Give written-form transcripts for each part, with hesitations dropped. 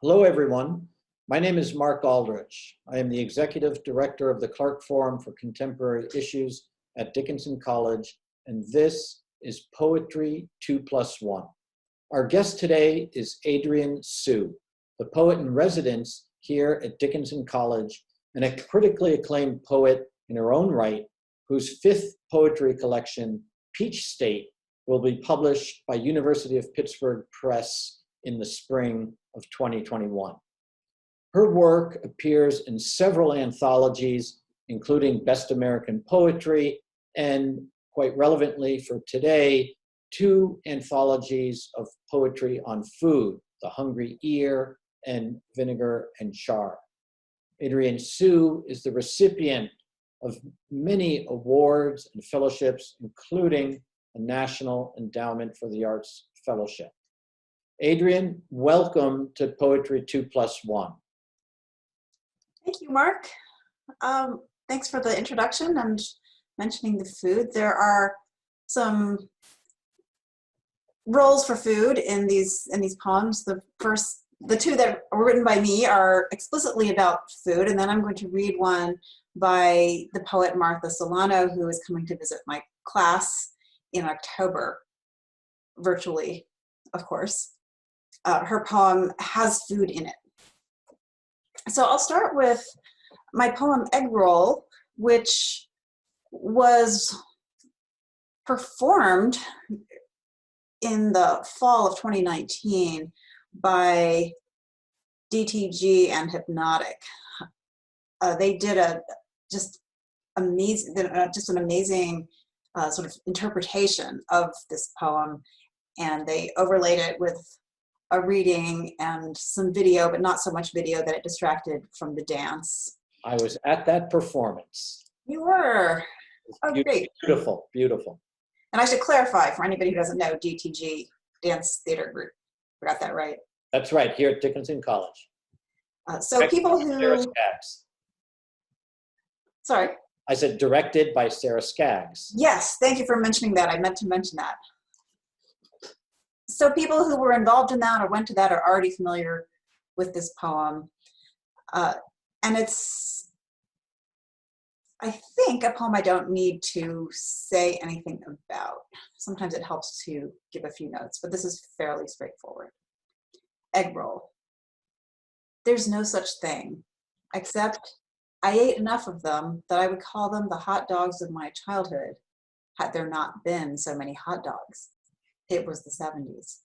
Hello, everyone. My name is Mark Aldrich. I am the Executive Director of the Clark Forum for Contemporary Issues at Dickinson College, and this is Poetry 2+1. Our guest today is Adrienne Su, the poet in residence here at Dickinson College and a critically acclaimed poet in her own right, whose fifth poetry collection, Peach State, will be published by University of Pittsburgh Press in the spring of 2021. Her work appears in several anthologies, including Best American Poetry, and quite relevantly for today, two anthologies of poetry on food, The Hungry Ear and Vinegar and Char. Adrienne Su is the recipient of many awards and fellowships, including a National Endowment for the Arts Fellowship. Adrienne, welcome to Poetry 2+1. Thank you, Mark. Thanks for the introduction and mentioning the food. There are some roles for food in these poems. The two that were written by me are explicitly about food, and then I'm going to read one by the poet Martha Silano, who is coming to visit my class in October, virtually, of course. Her poem has food in it. So I'll start with my poem Egg Roll, which was performed in the fall of 2019 by DTG and Hypnotic. They did just an amazing sort of interpretation of this poem, and they overlaid it with a reading and some video, but not so much video that it distracted from the dance. I was at that performance. You were? Oh, great. Beautiful, beautiful. And I should clarify for anybody who doesn't know, DTG, Dance Theater Group. I got that right. That's right, here at Dickinson College. So people who... Sarah Skaggs. Sorry? I said directed by Sarah Skaggs. Yes, thank you for mentioning that. I meant to mention that. So people who were involved in that or went to that are already familiar with this poem. And it's, I think, a poem I don't need to say anything about. Sometimes it helps to give a few notes, but this is fairly straightforward. Egg roll. There's no such thing, except I ate enough of them that I would call them the hot dogs of my childhood, had there not been so many hot dogs. It was the 70s.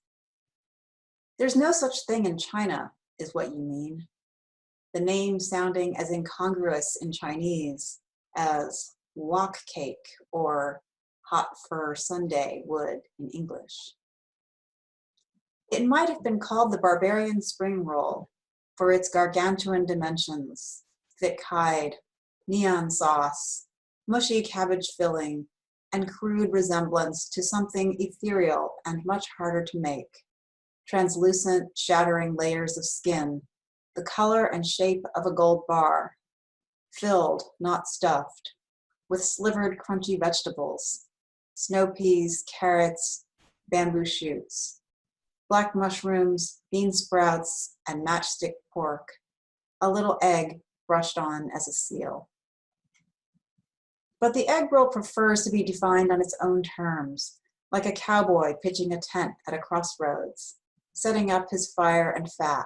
There's no such thing in China, is what you mean. The name sounding as incongruous in Chinese as wok cake or hot fur sundae would in English. It might have been called the barbarian spring roll for its gargantuan dimensions, thick hide, neon sauce, mushy cabbage filling, and crude resemblance to something ethereal and much harder to make. Translucent, shattering layers of skin, the color and shape of a gold bar, filled, not stuffed, with slivered crunchy vegetables, snow peas, carrots, bamboo shoots, black mushrooms, bean sprouts, and matchstick pork, a little egg brushed on as a seal. But the egg roll prefers to be defined on its own terms, like a cowboy pitching a tent at a crossroads, setting up his fire and fat,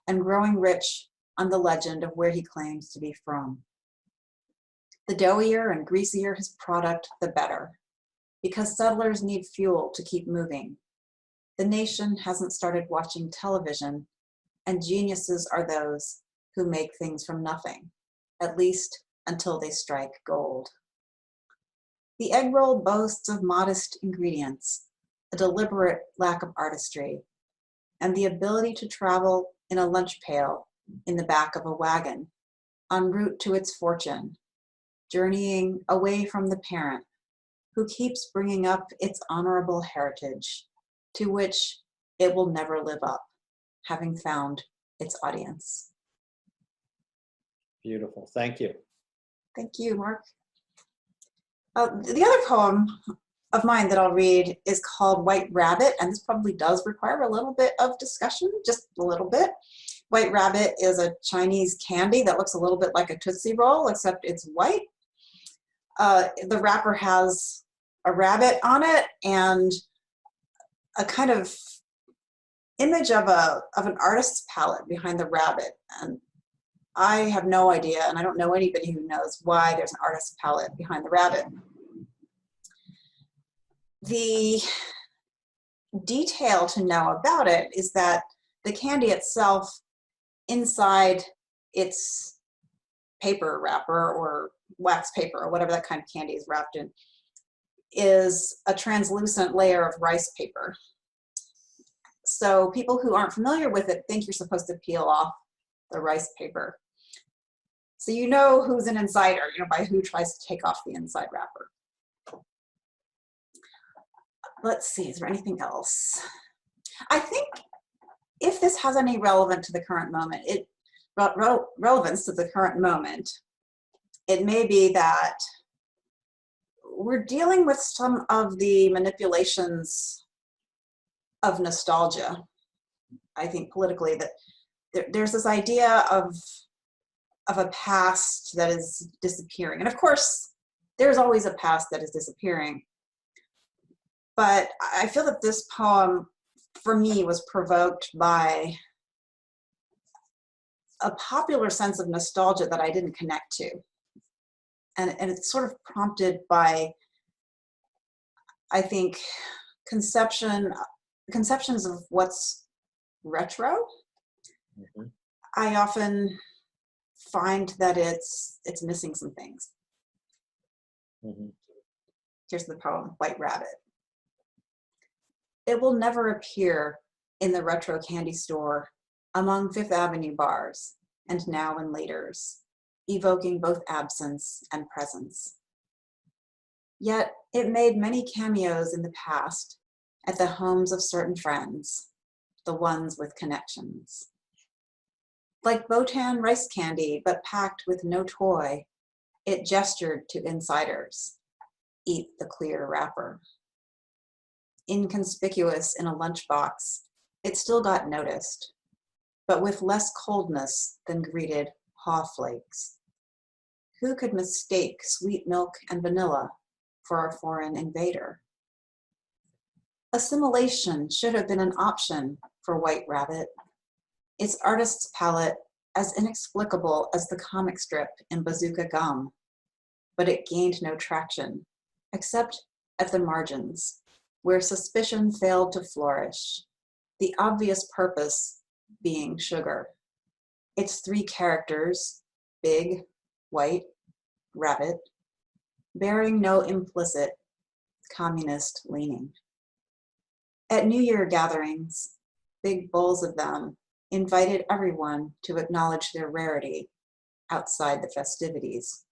and growing rich on the legend of where he claims to be from. The doughier and greasier his product, the better, because settlers need fuel to keep moving. The nation hasn't started watching television, and geniuses are those who make things from nothing, at least until they strike gold. The egg roll boasts of modest ingredients, a deliberate lack of artistry, and the ability to travel in a lunch pail in the back of a wagon, en route to its fortune, journeying away from the parent who keeps bringing up its honorable heritage, to which it will never live up, having found its audience. Beautiful, thank you. Thank you, Mark. The other poem of mine that I'll read is called White Rabbit, and this probably does require a little bit of discussion, just a little bit. White Rabbit is a Chinese candy that looks a little bit like a Tootsie Roll, except it's white. The wrapper has a rabbit on it and a kind of image of an artist's palette behind the rabbit. And I have no idea, and I don't know anybody who knows why there's an artist's palette behind the rabbit. The detail to know about it is that the candy itself, inside its paper wrapper or wax paper or whatever that kind of candy is wrapped in, is a translucent layer of rice paper. So people who aren't familiar with it think you're supposed to peel off the rice paper. So you know who's an insider, by who tries to take off the inside wrapper. Let's see, is there anything else? I think if this has any relevance to the current moment, relevance to the current moment, it may be that we're dealing with some of the manipulations of nostalgia. I think politically that there's this idea of a past that is disappearing. And of course, there's always a past that is disappearing. But I feel that this poem, for me, was provoked by a popular sense of nostalgia that I didn't connect to. And it's sort of prompted by, I think, conceptions of what's retro. Mm-hmm. I often find that it's missing some things. Mm-hmm. Here's the poem, White Rabbit. It will never appear in the retro candy store among Fifth Avenue bars and now and laters, evoking both absence and presence. Yet it made many cameos in the past at the homes of certain friends, the ones with connections. Like Botan rice candy, but packed with no toy, it gestured to insiders, eat the clear wrapper. Inconspicuous in a lunchbox, it still got noticed, but with less coldness than greeted haw flakes. Who could mistake sweet milk and vanilla for a foreign invader? Assimilation should have been an option for White Rabbit, its artist's palette as inexplicable as the comic strip in Bazooka Gum, but it gained no traction, except at the margins, where suspicion failed to flourish, the obvious purpose being sugar. Its three characters, big, white, rabbit, bearing no implicit communist leaning. At New Year gatherings, big bowls of them invited everyone to acknowledge their rarity outside the festivities,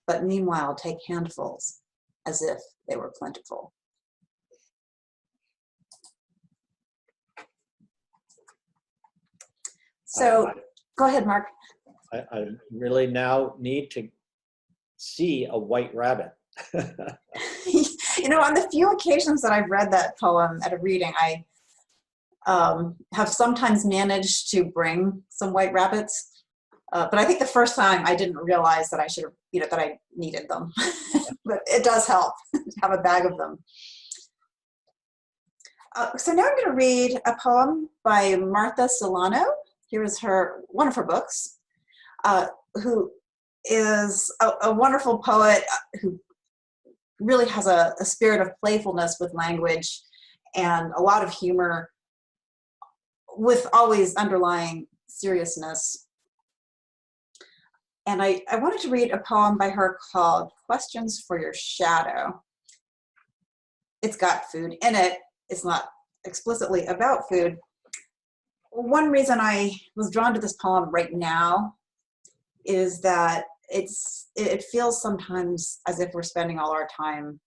but meanwhile take handfuls as if they were plentiful. So go ahead, Mark. I really now need to see a white rabbit. On the few occasions that I've read that poem at a reading, I have sometimes managed to bring some white rabbits. But I think the first time I didn't realize that I should have, that I needed them. But it does help to have a bag of them. So now I'm going to read a poem by Martha Silano. Here is one of her books, who is a wonderful poet who really has a spirit of playfulness with language and a lot of humor with always underlying seriousness. And I wanted to read a poem by her called Questions for Your Shadow. It's got food in it. It's not explicitly about food. One reason I was drawn to this poem right now is that it feels sometimes as if we're spending all our time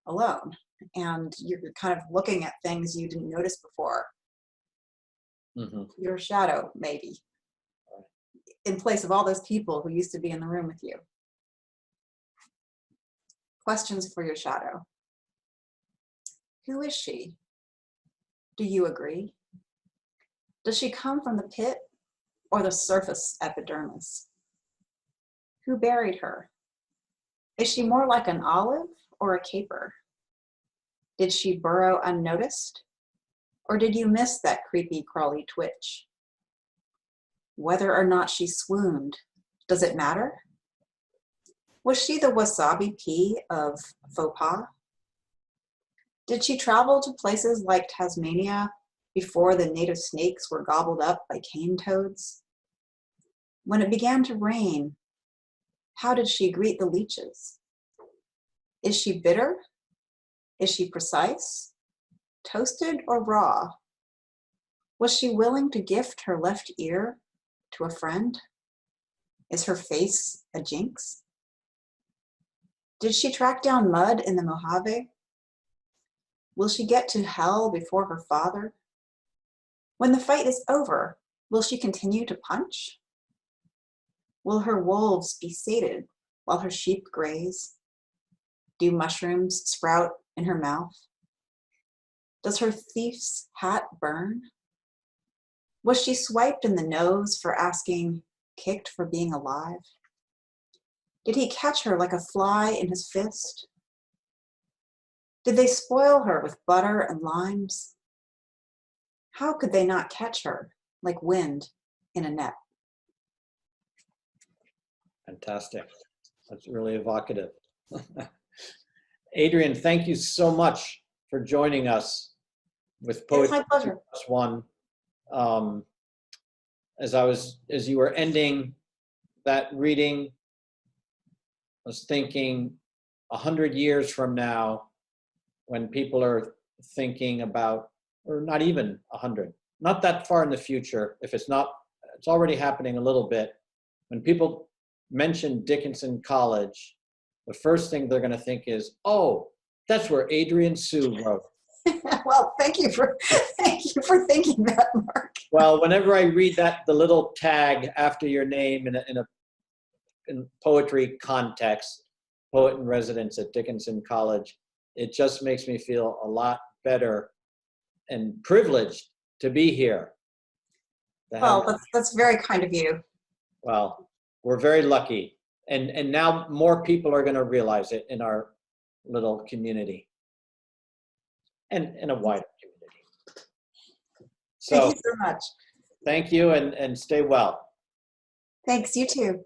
alone, and you're kind of looking at things you didn't notice before. Mm-hmm. Your shadow, maybe, in place of all those people who used to be in the room with you. Questions for your shadow. Who is she? Do you agree? Does she come from the pit or the surface epidermis? Who buried her? Is she more like an olive or a caper? Did she burrow unnoticed? Or did you miss that creepy crawly twitch? Whether or not she swooned, does it matter? Was she the wasabi pea of faux pas? Did she travel to places like Tasmania before the native snakes were gobbled up by cane toads? When it began to rain, how did she greet the leeches? Is she bitter? Is she precise? Toasted or raw? Was she willing to gift her left ear to a friend? Is her face a jinx? Did she track down mud in the Mojave? Will she get to hell before her father? When the fight is over, will she continue to punch? Will her wolves be sated while her sheep graze? Do mushrooms sprout in her mouth? Does her thief's hat burn? Was she swiped in the nose for asking, kicked for being alive? Did he catch her like a fly in his fist? Did they spoil her with butter and limes? How could they not catch her like wind in a net? Fantastic. That's really evocative. Adrienne, thank you so much for joining us with It's Poetry my pleasure. 2+1. As you were ending that reading, I was thinking 100 years from now, when people are thinking about, or not even 100, not that far in the future, if it's not, it's already happening a little bit. When people mention Dickinson College, the first thing they're going to think is, oh, that's where Adrienne Su wrote. Well, thank you for thinking that, Mark. Well, whenever I read that, the little tag after your name in poetry context, poet in residence at Dickinson College, it just makes me feel a lot better and privileged to be here. Well, that's very kind of you. Well, we're very lucky. And now more people are going to realize it in our little community and in a wider community. So Thank you so much. thank you and stay well. Thanks, you too.